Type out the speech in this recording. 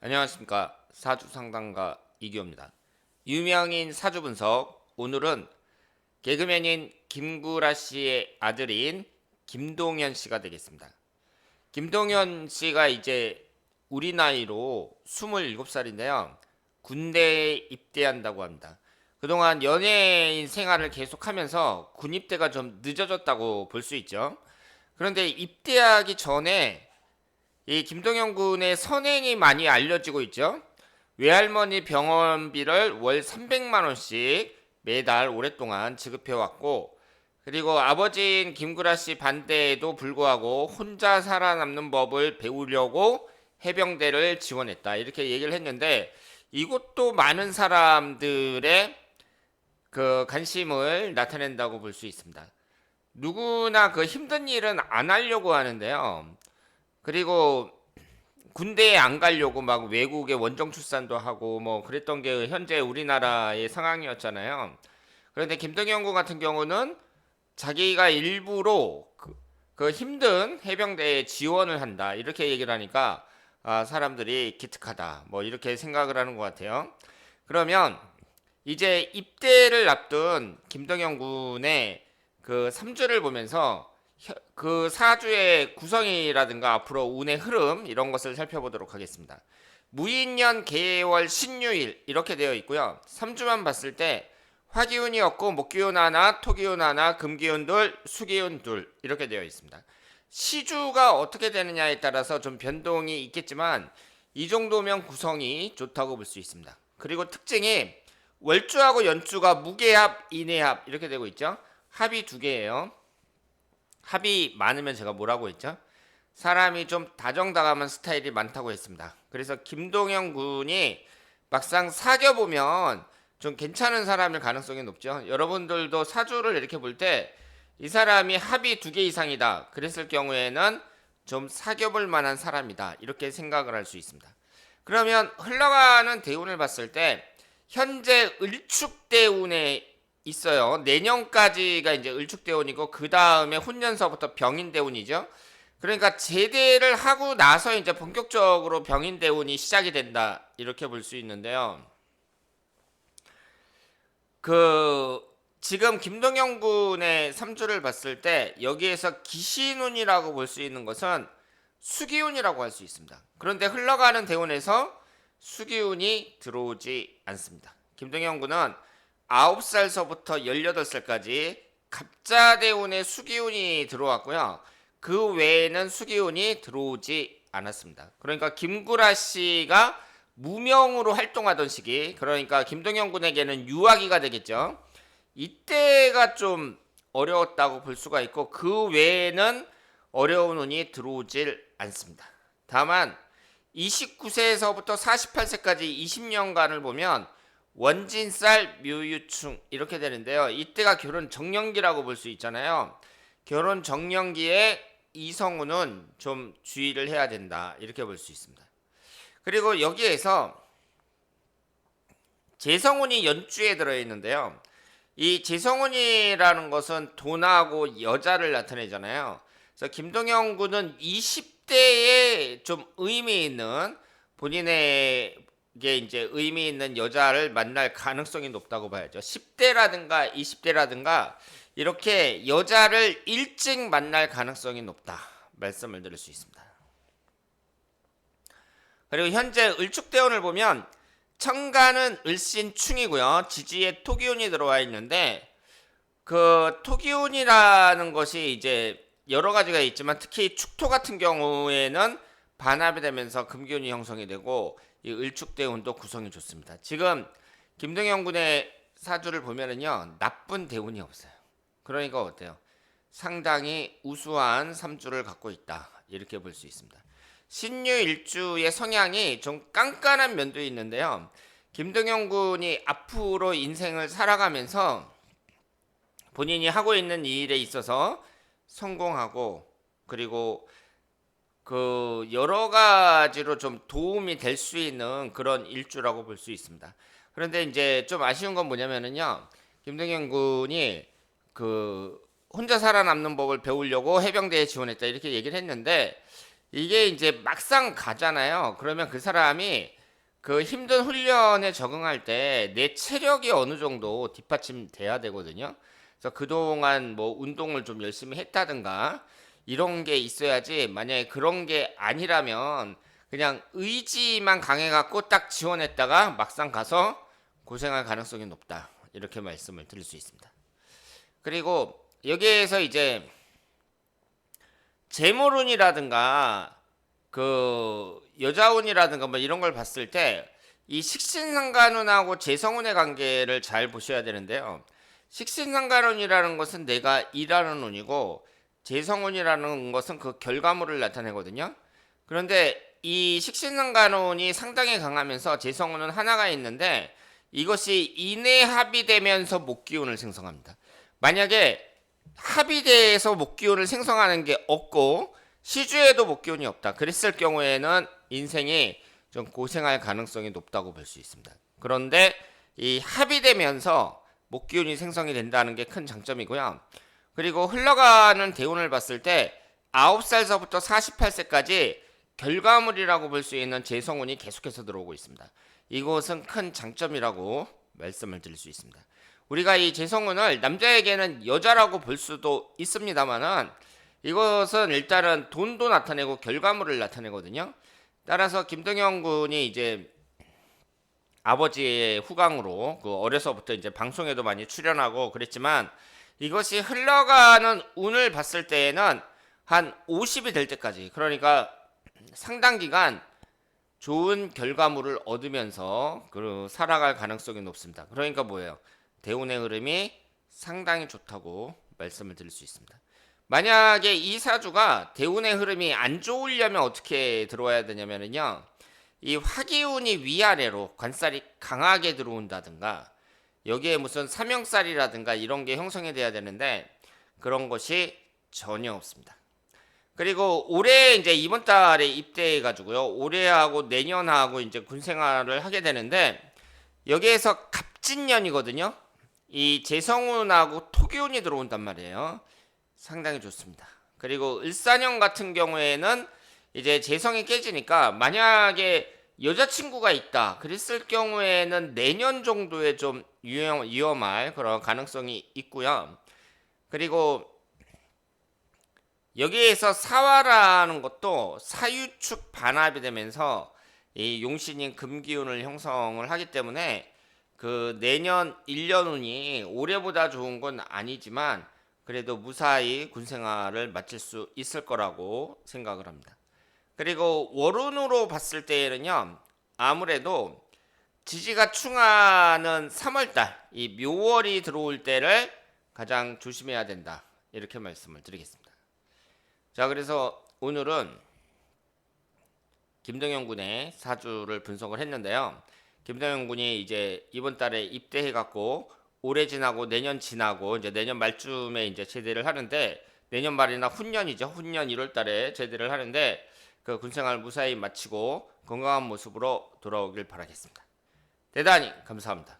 안녕하십니까. 사주상담가 이기호입니다. 유명인 사주 분석. 오늘은 개그맨인 김구라 씨의 아들인 김동현 씨가 되겠습니다. 김동현 씨가 이제 우리 나이로 27살인데요. 군대에 입대한다고 합니다. 그동안 연예인 생활을 계속하면서 군 입대가 좀 늦어졌다고 볼 수 있죠. 그런데 입대하기 전에 이 김동현 군의 선행이 많이 알려지고 있죠. 외할머니 병원비를 월 300만 원씩 매달 오랫동안 지급해 왔고, 그리고 아버지인 김구라 씨 반대에도 불구하고 혼자 살아남는 법을 배우려고 해병대를 지원했다, 이렇게 얘기를 했는데, 이것도 많은 사람들의 그 관심을 나타낸다고 볼 수 있습니다. 누구나 그 힘든 일은 안 하려고 하는데요. 그리고 군대에 안 가려고 막 외국에 원정 출산도 하고 뭐 그랬던 게 현재 우리나라의 상황이었잖아요. 그런데 김동현 군 같은 경우는 자기가 일부러 그 힘든 해병대에 지원을 한다, 이렇게 얘기를 하니까 사람들이 기특하다, 뭐 이렇게 생각을 하는 것 같아요. 그러면 이제 입대를 앞둔 김동현 군의 그 3주를 보면서 그 사주의 구성이라든가 앞으로 운의 흐름, 이런 것을 살펴보도록 하겠습니다. 무인년 개월 신유일 이렇게 되어 있고요. 3주만 봤을 때 화기운이 없고 목기운 하나, 토기운 하나, 금기운 둘, 수기운 둘, 이렇게 되어 있습니다. 시주가 어떻게 되느냐에 따라서 좀 변동이 있겠지만 이 정도면 구성이 좋다고 볼 수 있습니다. 그리고 특징이 월주하고 연주가 무게합, 인해합 이렇게 되고 있죠. 합이 두 개예요. 합이 많으면 제가 뭐라고 했죠? 사람이 좀 다정다감한 스타일이 많다고 했습니다. 그래서 김동현 군이 막상 사귀어보면 좀 괜찮은 사람일 가능성이 높죠. 여러분들도 사주를 이렇게 볼 때 이 사람이 합이 두 개 이상이다 그랬을 경우에는 좀 사귀어볼 만한 사람이다, 이렇게 생각을 할 수 있습니다. 그러면 흘러가는 대운을 봤을 때 현재 을축대운에 있어요. 내년까지가 이제 을축대운이고 그 다음에 혼년서부터 병인대운이죠. 그러니까 제대를 하고 나서 이제 본격적으로 병인대운이 시작이 된다, 이렇게 볼 수 있는데요. 그 지금 김동현 군의 3주를 봤을 때 여기에서 기신운이라고 볼 수 있는 것은 수기운이라고 할 수 있습니다. 그런데 흘러가는 대운에서 수기운이 들어오지 않습니다. 김동현 군은 9살서부터 18살까지 갑자대운의 수기운이 들어왔고요. 그 외에는 수기운이 들어오지 않았습니다. 그러니까 김구라 씨가 무명으로 활동하던 시기, 그러니까 김동현 군에게는 유아기가 되겠죠. 이때가 좀 어려웠다고 볼 수가 있고 그 외에는 어려운 운이 들어오질 않습니다. 다만 29세에서부터 48세까지 20년간을 보면 원진살 묘유충 이렇게 되는데요. 이때가 결혼 정년기라고 볼 수 있잖아요. 결혼 정년기에 이성운은 좀 주의를 해야 된다, 이렇게 볼 수 있습니다. 그리고 여기에서 재성운이 연주에 들어있는데요. 이 재성운이라는 것은 돈하고 여자를 나타내잖아요. 그래서 김동현 군은 20대에 좀 의미 있는, 본인에게 이제 의미 있는 여자를 만날 가능성이 높다고 봐야죠. 10대라든가 20대라든가 이렇게 여자를 일찍 만날 가능성이 높다, 말씀을 드릴 수 있습니다. 그리고 현재 을축대운을 보면 천간은 을신충이고요. 지지에 토기운이 들어와 있는데 그 토기운이라는 것이 이제 여러 가지가 있지만 특히 축토 같은 경우에는 반합이 되면서 금기운이 형성이 되고 이 을축대운도 구성이 좋습니다. 지금 김동현 군의 사주를 보면은요, 나쁜 대운이 없어요. 그러니까 어때요? 상당히 우수한 3주를 갖고 있다, 이렇게 볼 수 있습니다. 신유일주의 성향이 좀 깐깐한 면도 있는데요. 김동현 군이 앞으로 인생을 살아가면서 본인이 하고 있는 일에 있어서 성공하고 그리고 그 여러 가지로 좀 도움이 될 수 있는 그런 일주라고 볼 수 있습니다. 그런데 이제 좀 아쉬운 건 뭐냐면은요, 김동현 군이 그 혼자 살아남는 법을 배우려고 해병대에 지원했다, 이렇게 얘기를 했는데 이게 이제 막상 가잖아요. 그러면 그 사람이 그 힘든 훈련에 적응할 때 내 체력이 어느 정도 뒷받침돼야 되거든요. 그래서 그동안 뭐 운동을 좀 열심히 했다든가 이런 게 있어야지, 만약에 그런 게 아니라면 그냥 의지만 강해갖고 딱 지원했다가 막상 가서 고생할 가능성이 높다. 이렇게 말씀을 드릴 수 있습니다. 그리고 여기에서 이제 재물운이라든가 그 여자운이라든가 뭐 이런 걸 봤을 때 이 식신상간운하고 재성운의 관계를 잘 보셔야 되는데요. 식신상간운이라는 것은 내가 일하는 운이고, 재성운이라는 것은 그 결과물을 나타내거든요. 그런데 이 식신상간운이 상당히 강하면서 재성운은 하나가 있는데, 이것이 인해 합의되면서 목기운을 생성합니다. 만약에 합의대에서 목기운을 생성하는 게 없고 시주에도 목기운이 없다, 그랬을 경우에는 인생이 좀 고생할 가능성이 높다고 볼 수 있습니다. 그런데 이 합의되면서 목기운이 생성이 된다는 게 큰 장점이고요. 그리고 흘러가는 대운을 봤을 때 9살서부터 48세까지 결과물이라고 볼 수 있는 재성운이 계속해서 들어오고 있습니다. 이것은 큰 장점이라고 말씀을 드릴 수 있습니다. 우리가 이 재성운을 남자에게는 여자라고 볼 수도 있습니다만은, 이것은 일단은 돈도 나타내고 결과물을 나타내거든요. 따라서 김동현 군이 이제 아버지의 후광으로 그 어려서부터 이제 방송에도 많이 출연하고 그랬지만, 이것이 흘러가는 운을 봤을 때에는 한 50이 될 때까지, 그러니까 상당 기간 좋은 결과물을 얻으면서 그 살아갈 가능성이 높습니다. 그러니까 뭐예요? 대운의 흐름이 상당히 좋다고 말씀을 드릴 수 있습니다. 만약에 이 사주가 대운의 흐름이 안 좋으려면 어떻게 들어와야 되냐면요, 이 화기운이 위아래로 관살이 강하게 들어온다든가, 여기에 무슨 사명살이라든가 이런 게 형성이 돼야 되는데 그런 것이 전혀 없습니다. 그리고 올해 이제 이번 달에 입대해 가지고요, 올해하고 내년하고 이제 군 생활을 하게 되는데, 여기에서 갑진년이거든요. 이 재성운하고 토기운이 들어온단 말이에요. 상당히 좋습니다. 그리고 을사년 같은 경우에는 이제 재성이 깨지니까, 만약에 여자친구가 있다 그랬을 경우에는 내년 정도에 좀 위험할 그런 가능성이 있고요. 그리고 여기에서 사화라는 것도 사유축 반합이 되면서 이 용신인 금기운을 형성을 하기 때문에 그 내년 1년 운이 올해보다 좋은 건 아니지만 그래도 무사히 군생활을 마칠 수 있을 거라고 생각을 합니다. 그리고 월운으로 봤을 때에는요, 아무래도 지지가 충하는 3월달, 이 묘월이 들어올 때를 가장 조심해야 된다, 이렇게 말씀을 드리겠습니다. 자, 그래서 오늘은 김동현 군의 사주를 분석을 했는데요. 김동현 군이 이제 이번 달에 입대해 갖고 올해 지나고 내년 지나고 이제 내년 말쯤에 이제 제대를 하는데, 내년 말이나 훈년이죠. 훈년 1월 달에 제대를 하는데 그 군생활 무사히 마치고 건강한 모습으로 돌아오길 바라겠습니다. 대단히 감사합니다.